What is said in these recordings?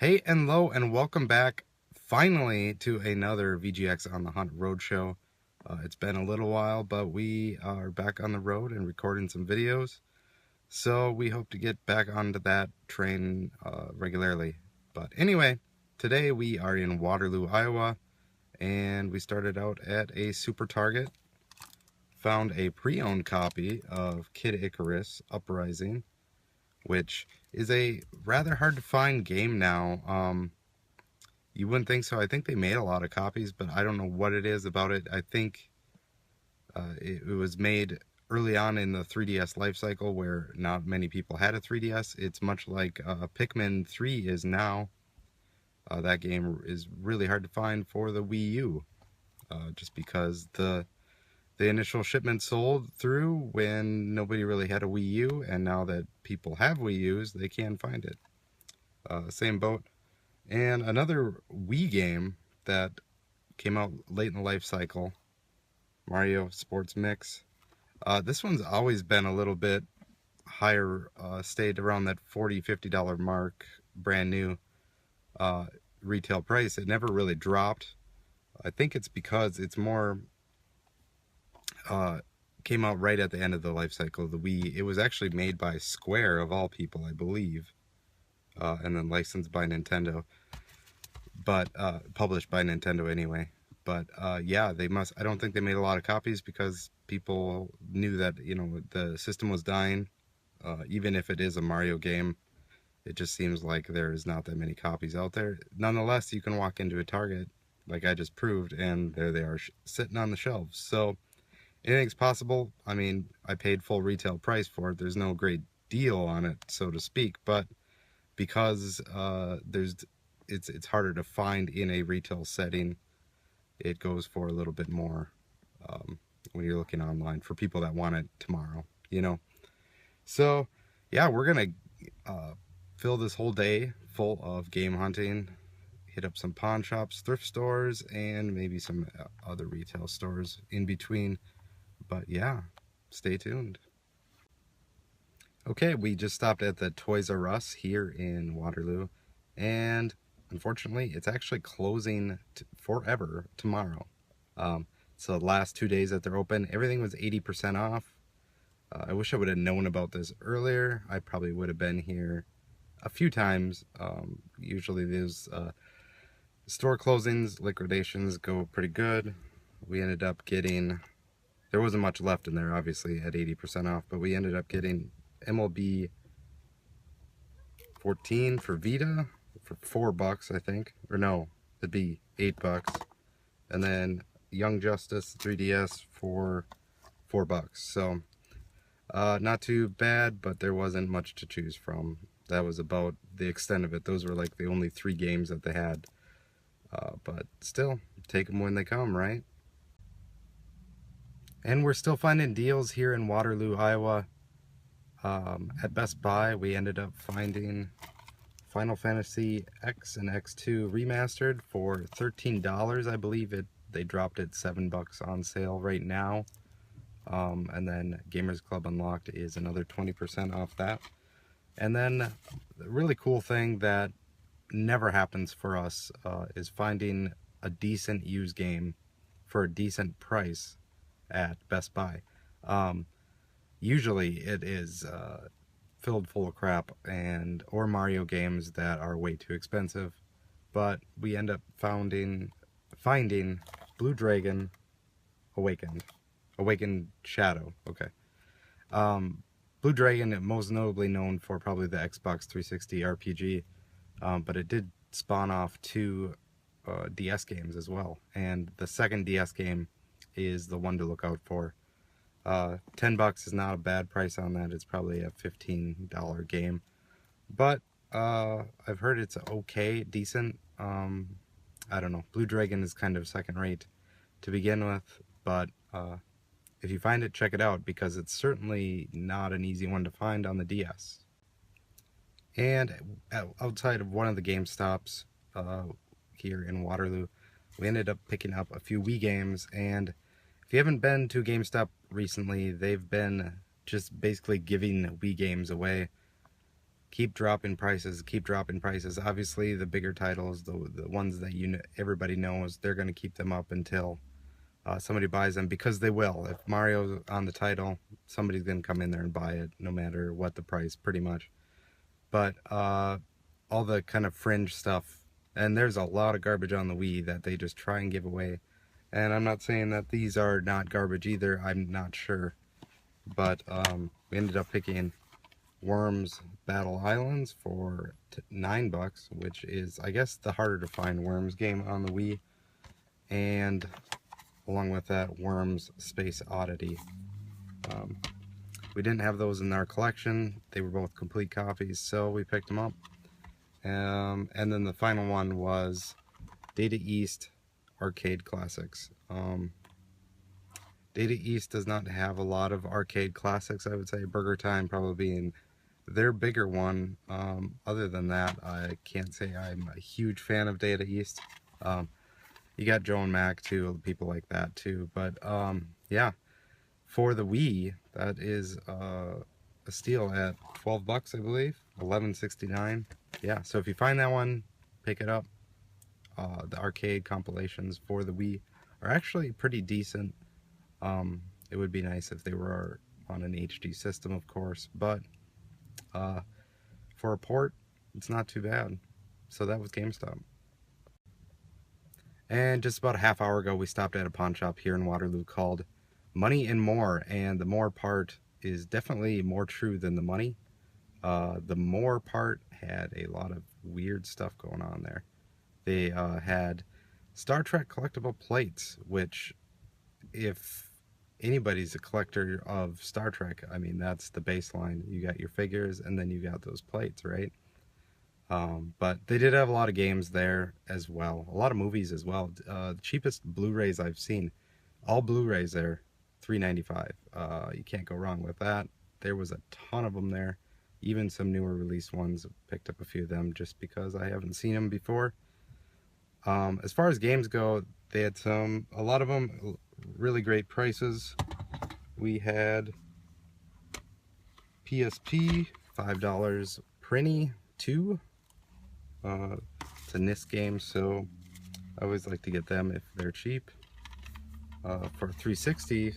Hey and hello and welcome back finally to another VGX on the Hunt Roadshow. It's been a little while, but we are back on the road and recording some videos. So we hope to get back onto that train regularly. But anyway, today we are in Waterloo, Iowa, and we started out at a Super Target. Found a pre-owned copy of Kid Icarus Uprising, which is a rather hard to find game now. You wouldn't think so. I think they made a lot of copies, but I don't know what it is about it. I think it was made early on in the 3DS life cycle where not many people had a 3DS. It's much like Pikmin 3 is now. That game is really hard to find for the Wii U, just because the initial shipment sold through when nobody really had a Wii U, and now that people have Wii U's, they can find it. Same boat. And another Wii game that came out late in the life cycle, Mario Sports Mix. This one's always been a little bit higher, stayed around that $40–50 mark, brand new retail price. It never really dropped. I think it's because it's more, came out right at the end of the life cycle of the Wii. It was actually made by Square, of all people, I believe, and then licensed by Nintendo. But published by Nintendo anyway. But yeah, I don't think they made a lot of copies because people knew that, you know, the system was dying. Even if it is a Mario game, it just seems like there's not that many copies out there. Nonetheless, you can walk into a Target, like I just proved, and there they are sitting on the shelves. So anything's possible. I mean, I paid full retail price for it. There's no great deal on it, so to speak, but because it's harder to find in a retail setting, it goes for a little bit more when you're looking online for people that want it tomorrow, you know. So yeah, we're gonna fill this whole day full of game hunting, hit up some pawn shops, thrift stores, and maybe some other retail stores in between. But yeah, stay tuned. Okay, we just stopped at the Toys R Us here in Waterloo, and unfortunately, it's actually closing forever tomorrow. So the last 2 days that they're open, everything was 80% off. I wish I would have known about this earlier. I probably would have been here a few times. Usually those store closings, liquidations go pretty good. We ended up getting, there wasn't much left in there, obviously, at 80% off, but we ended up getting MLB 14 for Vita for $4, I think, or no, it'd be $8, and then Young Justice 3DS for $4. So not too bad, but there wasn't much to choose from. That was about the extent of it. Those were like the only 3 games that they had, but still, take them when they come, right? And we're still finding deals here in Waterloo, Iowa. At Best Buy, we ended up finding Final Fantasy X and X2 remastered for $13. I believe they dropped it $7 on sale right now. And then Gamers Club Unlocked is another 20% off that. And then the really cool thing that never happens for us is finding a decent used game for a decent price at Best Buy. Usually it is filled full of crap or Mario games that are way too expensive, but we end up finding Blue Dragon Awakened Shadow. Okay. Blue Dragon, most notably known for probably the Xbox 360 RPG, but it did spawn off 2 DS games as well, and the second DS game is the one to look out for. $10 is not a bad price on that. It's probably a $15 game, but I've heard it's okay, decent. I don't know. Blue Dragon is kind of second rate to begin with, but if you find it, check it out, because it's certainly not an easy one to find on the DS. And outside of one of the GameStops here in Waterloo, we ended up picking up a few Wii games. And if you haven't been to GameStop recently, they've been just basically giving Wii games away. keep dropping prices, keep dropping prices. Obviously, the bigger titles, the ones that everybody knows, they're going to keep them up until somebody buys them, because they will. If Mario's on the title, somebody's going to come in there and buy it, no matter what the price, pretty much. But all the kind of fringe stuff, and there's a lot of garbage on the Wii that they just try and give away. And I'm not saying that these are not garbage either, I'm not sure. But we ended up picking Worms Battle Islands for $9, which is, I guess, the harder to find Worms game on the Wii. And along with that, Worms Space Oddity. We didn't have those in our collection. They were both complete copies, so we picked them up. And then the final one was Data East Arcade Classics. Data East does not have a lot of arcade classics, I would say. Burger Time probably being their bigger one. Other than that, I can't say I'm a huge fan of Data East. You got Joe and Mac too, people like that too. But yeah, for the Wii, that is a steal at $12, I believe, $11.69. Yeah, so if you find that one, pick it up. The arcade compilations for the Wii are actually pretty decent. It would be nice if they were on an HD system, of course, but for a port, it's not too bad. So that was GameStop. And just about a half hour ago, we stopped at a pawn shop here in Waterloo called Money and More, and the more part is definitely more true than the money. The more part had a lot of weird stuff going on there. They had Star Trek collectible plates, which, if anybody's a collector of Star Trek, I mean, that's the baseline. You got your figures, and then you got those plates, right? But they did have a lot of games there as well. A lot of movies as well. The cheapest Blu-rays I've seen, all Blu-rays there, $3.95. You can't go wrong with that. There was a ton of them there. Even some newer release ones. Picked up a few of them just because I haven't seen them before. As far as games go, they had a lot of them, really great prices. We had PSP, $5, Prinny 2. It's a NIS game, so I always like to get them if they're cheap. For 360,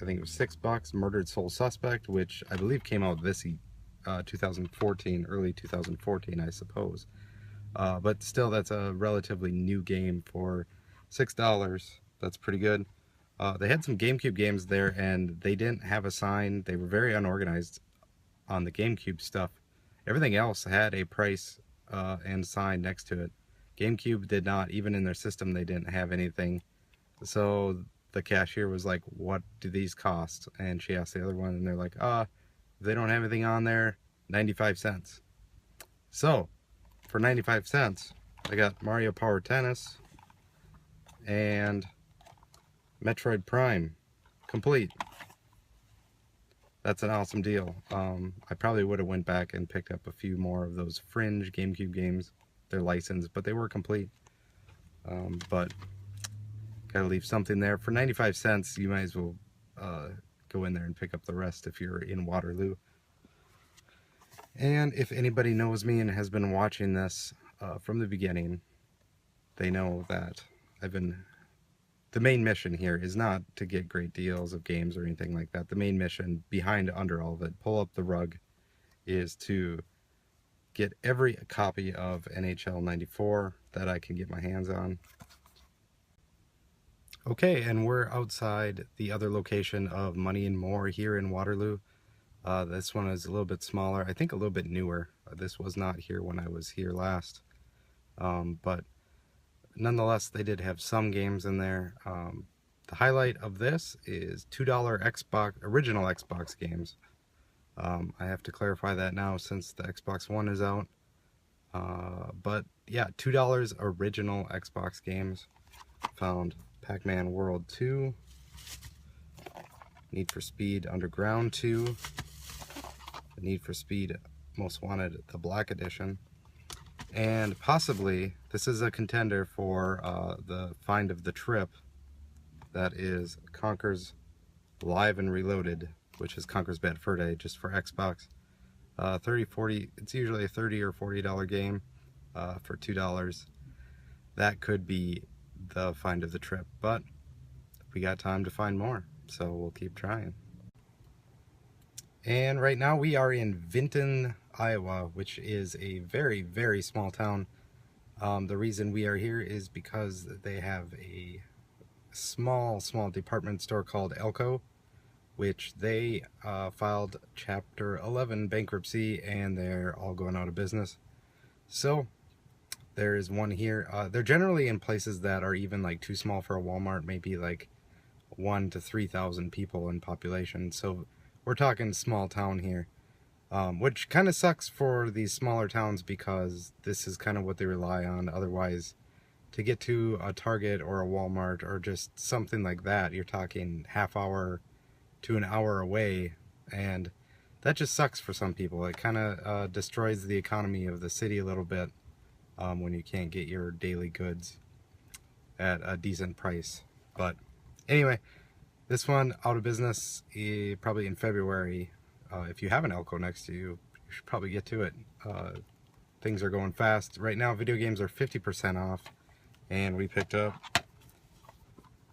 I think it was $6, Murdered Soul Suspect, which I believe came out this 2014, early 2014, I suppose. But still, that's a relatively new game for $6. That's pretty good. They had some GameCube games there, and they didn't have a sign. They were very unorganized on the GameCube stuff. Everything else had a price and sign next to it. GameCube did not. Even in their system, they didn't have anything. So the cashier was like, "What do these cost?" And she asked the other one, and they're like, if they don't have anything on there, 95 cents. So for 95 cents, I got Mario Power Tennis and Metroid Prime complete. That's an awesome deal. I probably would have went back and picked up a few more of those fringe GameCube games. They're licensed, but they were complete. But gotta leave something there. For 95 cents, you might as well go in there and pick up the rest if you're in Waterloo. And if anybody knows me and has been watching this from the beginning, they know that the main mission here is not to get great deals of games or anything like that. The main mission behind under all of it, pull up the rug, is to get every copy of NHL 94 that I can get my hands on. Okay, and we're outside the other location of Money and More here in Waterloo. This one is a little bit smaller, I think a little bit newer. This was not here when I was here last. But nonetheless, they did have some games in there. The highlight of this is $2 original Xbox games. I have to clarify that now since the Xbox One is out. But yeah, $2 original Xbox games. Found Pac-Man World 2, Need for Speed Underground 2, Need for Speed Most Wanted, the Black Edition, and possibly this is a contender for the find of the trip. That is Conker's Live and Reloaded, which is Conker's Bad Fur Day, just for Xbox. $30, $40, it's usually a $30 or $40 game for $2. That could be the find of the trip, but we got time to find more, so we'll keep trying. And right now we are in Vinton, Iowa, which is a very, very small town. The reason we are here is because they have a small department store called Elko, which they filed Chapter 11 bankruptcy, and they're all going out of business. So there is one here. They're generally in places that are even like too small for a Walmart, maybe like 1,000 to 3,000 people in population. So we're talking small town here, which kind of sucks for these smaller towns because this is kind of what they rely on. Otherwise, to get to a Target or a Walmart or just something like that, you're talking half hour to an hour away, and that just sucks for some people. It kind of destroys the economy of the city a little bit when you can't get your daily goods at a decent price. But anyway, this one out of business probably in February. If you have an Elko next to you, you should probably get to it. Things are going fast. Right now video games are 50% off, and we picked up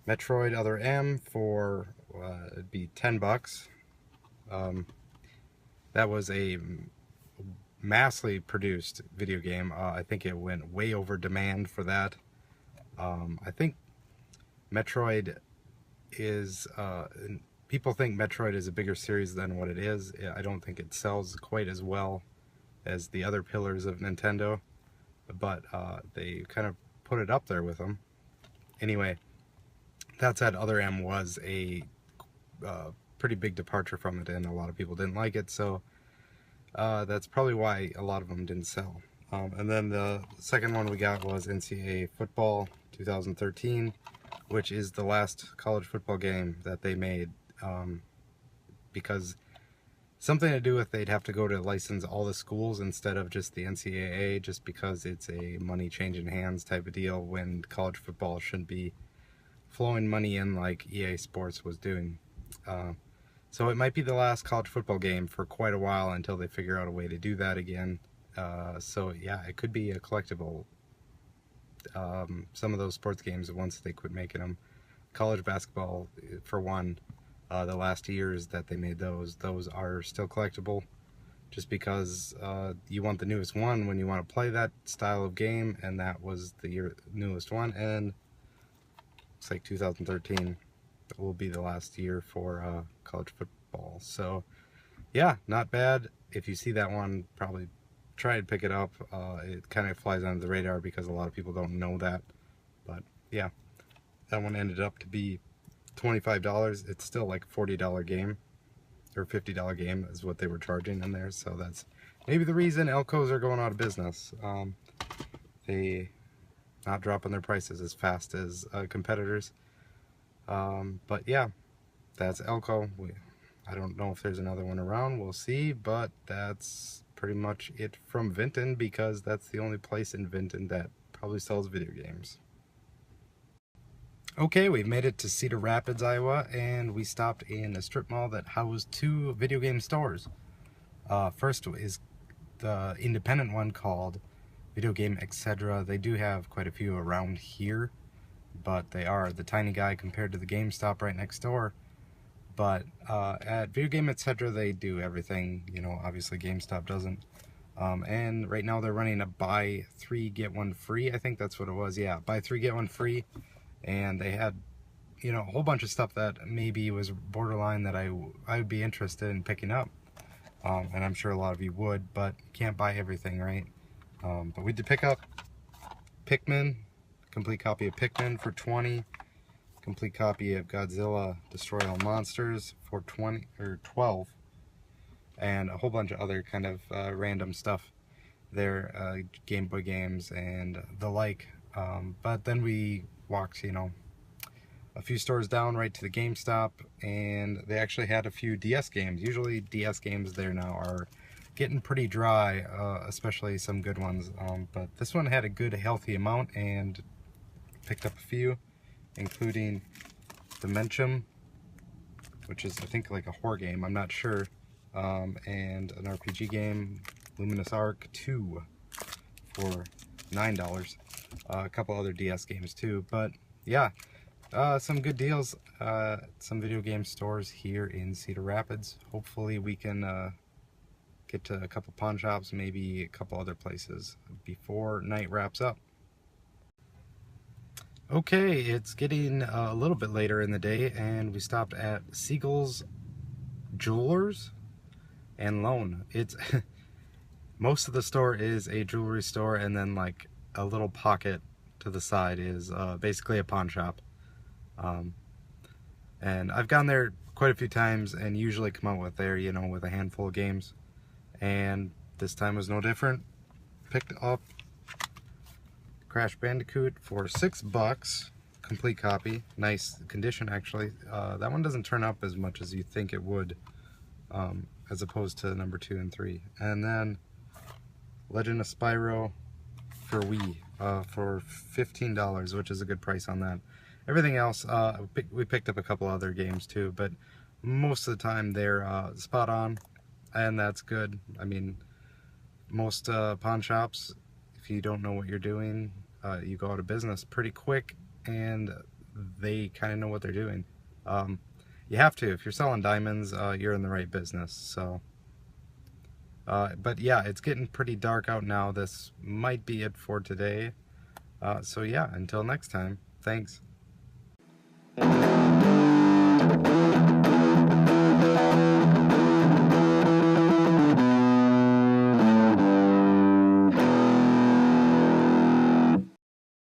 Metroid Other M for it'd be $10. That was a massively produced video game. I think it went way over demand for that. I think Metroid is people think Metroid is a bigger series than what it is. I don't think it sells quite as well as the other pillars of Nintendo, but they kind of put it up there with them. Anyway, that said, Other M was a pretty big departure from it, and a lot of people didn't like it, so that's probably why a lot of them didn't sell. And then the second one we got was NCAA Football 2013, which is the last college football game that they made, because something to do with they'd have to go to license all the schools instead of just the NCAA, just because it's a money changing hands type of deal when college football shouldn't be flowing money in like EA Sports was doing. So it might be the last college football game for quite a while until they figure out a way to do that again. So yeah, it could be a collectible. Some of those sports games, once they quit making them, college basketball for one, the last years that they made those are still collectible, just because you want the newest one when you want to play that style of game, and that was the newest one, and it's like 2013 will be the last year for college football. So yeah, not bad. If you see that one, probably try to pick it up. It kind of flies under the radar because a lot of people don't know that, but yeah, that one ended up to be $25. It's still like a $40 game, or $50 game is what they were charging in there. So that's maybe the reason Elkos are going out of business. They not dropping their prices as fast as competitors. But yeah, that's Elko. I don't know if there's another one around, we'll see, but that's pretty much it from Vinton, because that's the only place in Vinton that probably sells video games. Okay, we've made it to Cedar Rapids, Iowa, and we stopped in a strip mall that housed 2 video game stores. First is the independent one called Video Game Etc. They do have quite a few around here, but they are the tiny guy compared to the GameStop right next door. But at Video Game Etc. they do everything, you know, obviously GameStop doesn't. And right now they're running a buy 3 get 1 free. I think that's what it was. Yeah, buy 3 get 1 free. And they had, you know, a whole bunch of stuff that maybe was borderline that I would be interested in picking up. And I'm sure a lot of you would, but you can't buy everything, right? But we did pick up Pikmin, complete copy of Pikmin for $20, complete copy of Godzilla Destroy All Monsters for $12, and a whole bunch of other kind of random stuff there, Game Boy games and the like. But then we walked, you know, a few stores down right to the GameStop, and they actually had a few DS games. Usually DS games there now are getting pretty dry, especially some good ones, but this one had a good healthy amount, and picked up a few, including Dimension, which is I think like a horror game, I'm not sure, and an RPG game, Luminous Arc 2 for $9. A couple other DS games too, but yeah, some good deals. Some video game stores here in Cedar Rapids. Hopefully we can get to a couple pawn shops, maybe a couple other places before night wraps up. Okay, it's getting a little bit later in the day, and we stopped at Seagulls Jewelers and Loan. It's most of the store is a jewelry store, and then like a little pocket to the side is basically a pawn shop. And I've gone there quite a few times and usually come out with there, you know, with a handful of games. And this time was no different. Picked up Crash Bandicoot for $6, complete copy, nice condition actually. That one doesn't turn up as much as you think it would, as opposed to number 2 and 3. And then Legend of Spyro for Wii for $15, which is a good price on that. Everything else, we picked up a couple other games too, but most of the time they're spot on, and that's good. I mean, most pawn shops, if you don't know what you're doing, you go out of business pretty quick, and they kind of know what they're doing. You have to. If you're selling diamonds, you're in the right business. So, but yeah, it's getting pretty dark out now. This might be it for today. So yeah, until next time, thanks.